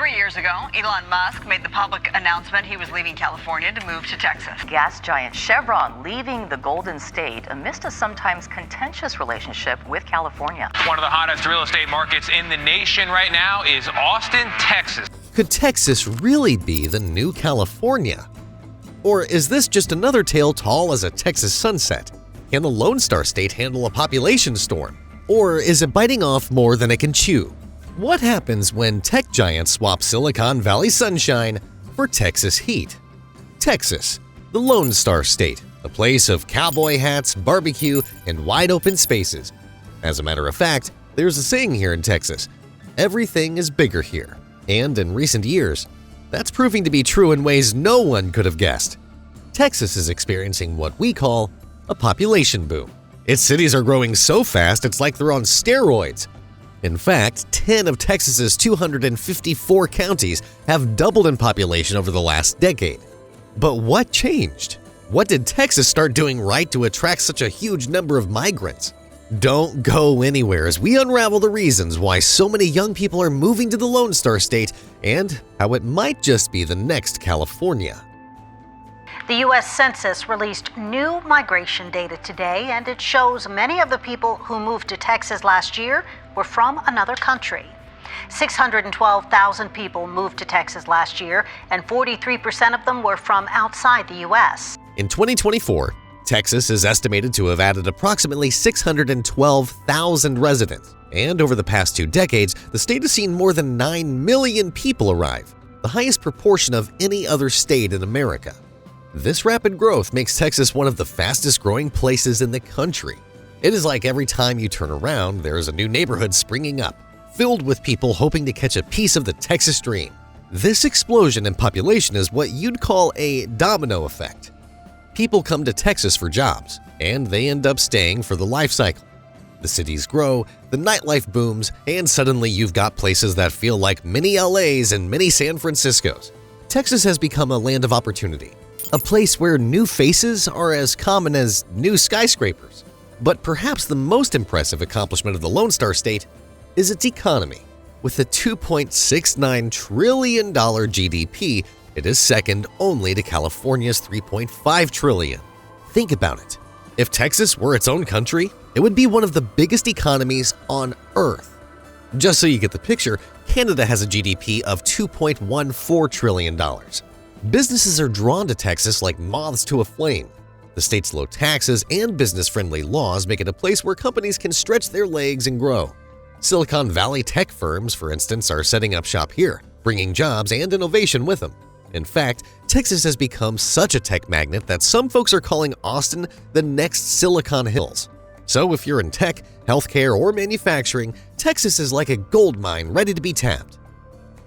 3 years ago, Elon Musk made the public announcement he was leaving California to move to Texas. Gas giant Chevron leaving the Golden State amidst a sometimes contentious relationship with California. One of the hottest real estate markets in the nation right now is Austin, Texas. Could Texas really be the new California? Or is this just another tale tall as a Texas sunset? Can the Lone Star State handle a population storm? Or is it biting off more than it can chew? What happens when tech giants swap Silicon Valley sunshine for Texas heat? Texas, the Lone Star State, a place of cowboy hats, barbecue, and wide-open spaces. As a matter of fact, there's a saying here in Texas, everything is bigger here. And in recent years, that's proving to be true in ways no one could have guessed. Texas is experiencing what we call a population boom. Its cities are growing so fast it's like they're on steroids. In fact, 10 of Texas's 254 counties have doubled in population over the last decade. But what changed? What did Texas start doing right to attract such a huge number of migrants? Don't go anywhere as we unravel the reasons why so many young people are moving to the Lone Star State and how it might just be the next California. The U.S. Census released new migration data today, and it shows many of the people who moved to Texas last year were from another country. 612,000 people moved to Texas last year, and 43% of them were from outside the U.S. In 2024, Texas is estimated to have added approximately 612,000 residents. And over the past 2 decades, the state has seen more than 9 million people arrive, the highest proportion of any other state in America. This rapid growth makes Texas one of the fastest growing places in the country. It is like every time you turn around, there is a new neighborhood springing up, filled with people hoping to catch a piece of the Texas dream. This explosion in population is what you'd call a domino effect. People come to Texas for jobs, and they end up staying for the life cycle. The cities grow, the nightlife booms, and suddenly you've got places that feel like mini LAs and mini San Franciscos. Texas has become a land of opportunity. A place where new faces are as common as new skyscrapers. But perhaps the most impressive accomplishment of the Lone Star State is its economy. With a $2.69 trillion GDP, it is second only to California's $3.5 trillion. Think about it. If Texas were its own country, it would be one of the biggest economies on Earth. Just so you get the picture, Canada has a GDP of $2.14 trillion. Businesses are drawn to Texas like moths to a flame. The state's low taxes and business-friendly laws make it a place where companies can stretch their legs and grow. Silicon Valley tech firms, for instance, are setting up shop here, bringing jobs and innovation with them. In fact, Texas has become such a tech magnet that some folks are calling Austin the next Silicon Hills. So if you're in tech, healthcare, or manufacturing, Texas is like a gold mine ready to be tapped.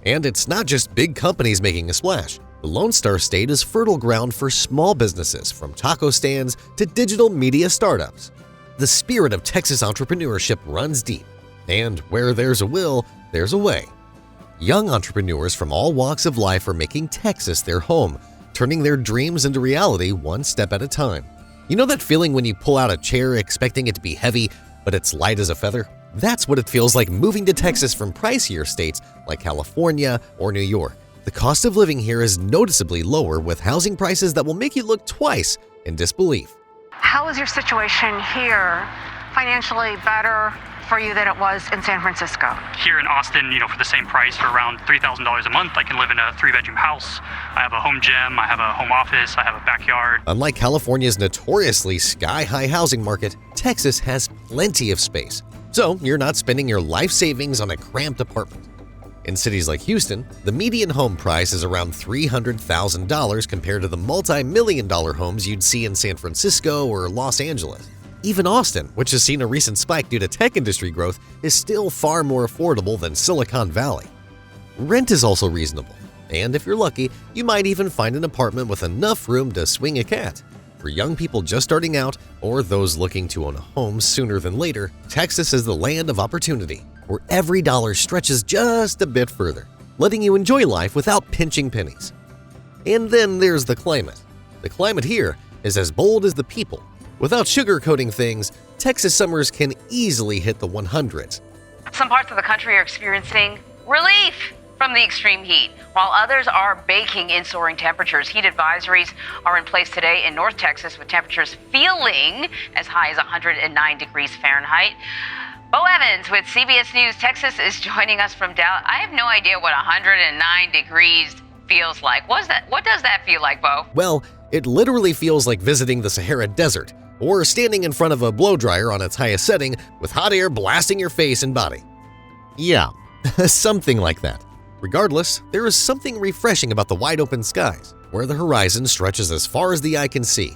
And it's not just big companies making a splash. The Lone Star State is fertile ground for small businesses, from taco stands to digital media startups. The spirit of Texas entrepreneurship runs deep, and where there's a will, there's a way. Young entrepreneurs from all walks of life are making Texas their home, turning their dreams into reality one step at a time. You know that feeling when you pull out a chair expecting it to be heavy, but it's light as a feather? That's what it feels like moving to Texas from pricier states like California or New York. The cost of living here is noticeably lower, with housing prices that will make you look twice in disbelief. How is your situation here financially better for you than it was in San Francisco? Here in Austin, for the same price, for around $3,000 a month, I can live in a 3-bedroom house. I have a home gym, I have a home office, I have a backyard. Unlike California's notoriously sky-high housing market, Texas has plenty of space. So you're not spending your life savings on a cramped apartment. In cities like Houston, the median home price is around $300,000 compared to the multi-million-dollar homes you'd see in San Francisco or Los Angeles. Even Austin, which has seen a recent spike due to tech industry growth, is still far more affordable than Silicon Valley. Rent is also reasonable, and if you're lucky, you might even find an apartment with enough room to swing a cat. For young people just starting out, or those looking to own a home sooner than later, Texas is the land of opportunity, where every dollar stretches just a bit further, letting you enjoy life without pinching pennies. And then there's the climate. The climate here is as bold as the people. Without sugarcoating things, Texas summers can easily hit the 100s. Some parts of the country are experiencing relief. from the extreme heat. While others are baking in soaring temperatures, heat advisories are in place today in North Texas with temperatures feeling as high as 109 degrees Fahrenheit. Bo Evans with CBS News Texas is joining us from Dallas. I have no idea what 109 degrees feels like. What does that feel like, Bo? Well, it literally feels like visiting the Sahara Desert or standing in front of a blow dryer on its highest setting with hot air blasting your face and body. Yeah, something like that. Regardless, there is something refreshing about the wide open skies, where the horizon stretches as far as the eye can see.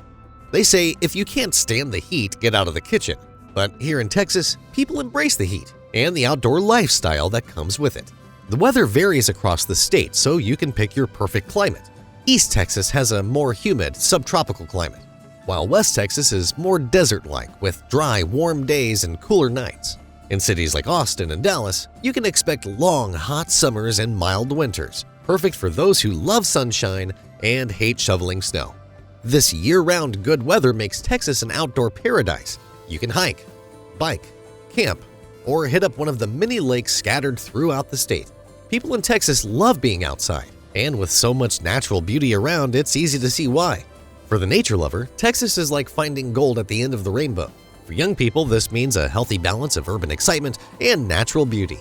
They say if you can't stand the heat, get out of the kitchen. But here in Texas, people embrace the heat and the outdoor lifestyle that comes with it. The weather varies across the state, so you can pick your perfect climate. East Texas has a more humid, subtropical climate, while West Texas is more desert-like with dry, warm days and cooler nights. In cities like Austin and Dallas, you can expect long, hot summers and mild winters, perfect for those who love sunshine and hate shoveling snow. This year-round good weather makes Texas an outdoor paradise. You can hike, bike, camp, or hit up one of the many lakes scattered throughout the state. People in Texas love being outside, and with so much natural beauty around, it's easy to see why. For the nature lover, Texas is like finding gold at the end of the rainbow. For young people, this means a healthy balance of urban excitement and natural beauty.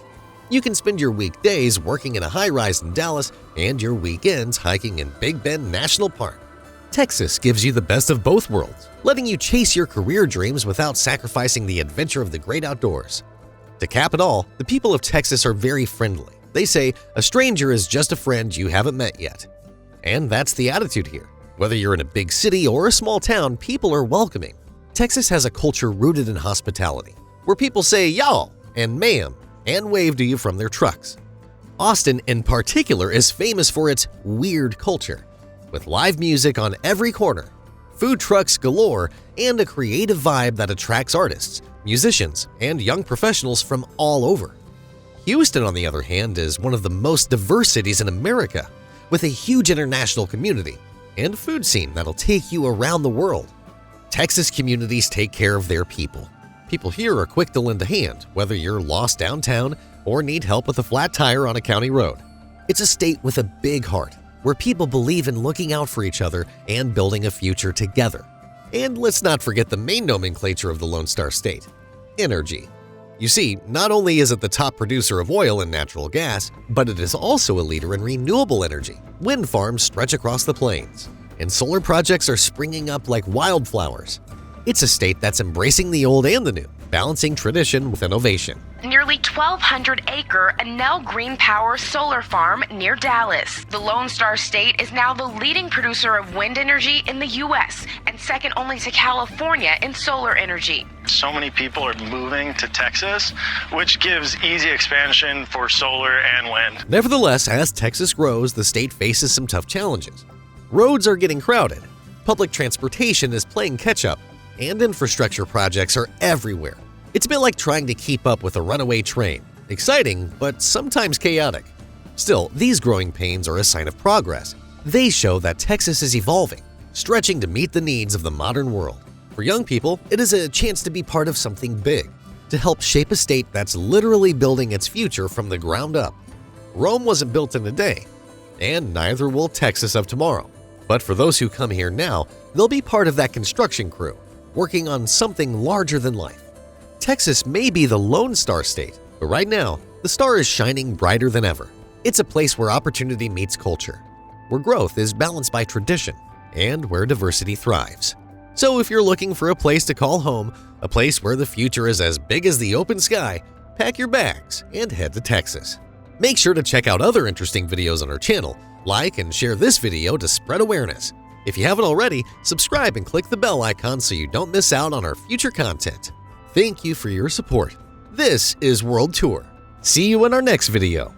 You can spend your weekdays working in a high-rise in Dallas and your weekends hiking in Big Bend National Park. Texas gives you the best of both worlds, letting you chase your career dreams without sacrificing the adventure of the great outdoors. To cap it all, the people of Texas are very friendly. They say a stranger is just a friend you haven't met yet. And that's the attitude here. Whether you're in a big city or a small town, people are welcoming. Texas has a culture rooted in hospitality, where people say y'all and ma'am and wave to you from their trucks. Austin, in particular, is famous for its weird culture, with live music on every corner, food trucks galore, and a creative vibe that attracts artists, musicians, and young professionals from all over. Houston, on the other hand, is one of the most diverse cities in America, with a huge international community and food scene that'll take you around the world. Texas communities take care of their people. People here are quick to lend a hand, whether you're lost downtown or need help with a flat tire on a county road. It's a state with a big heart, where people believe in looking out for each other and building a future together. And let's not forget the main nomenclature of the Lone Star State: energy. You see, not only is it the top producer of oil and natural gas, but it is also a leader in renewable energy. Wind farms stretch across the plains, and solar projects are springing up like wildflowers. It's a state that's embracing the old and the new, balancing tradition with innovation. Nearly 1,200-acre Enel Green Power solar farm near Dallas. The Lone Star State is now the leading producer of wind energy in the U.S. and second only to California in solar energy. So many people are moving to Texas, which gives easy expansion for solar and wind. Nevertheless, as Texas grows, the state faces some tough challenges. Roads are getting crowded, public transportation is playing catch-up, and infrastructure projects are everywhere. It's a bit like trying to keep up with a runaway train. Exciting, but sometimes chaotic. Still, these growing pains are a sign of progress. They show that Texas is evolving, stretching to meet the needs of the modern world. For young people, it is a chance to be part of something big, to help shape a state that's literally building its future from the ground up. Rome wasn't built in a day, and neither will Texas of tomorrow. But for those who come here now, they'll be part of that construction crew, working on something larger than life. Texas may be the Lone Star State, but right now, the star is shining brighter than ever. It's a place where opportunity meets culture, where growth is balanced by tradition, and where diversity thrives. So if you're looking for a place to call home, a place where the future is as big as the open sky, pack your bags and head to Texas. Make sure to check out other interesting videos on our channel, like and share this video to spread awareness. If you haven't already, subscribe and click the bell icon so you don't miss out on our future content. Thank you for your support. This is World Tour. See you in our next video.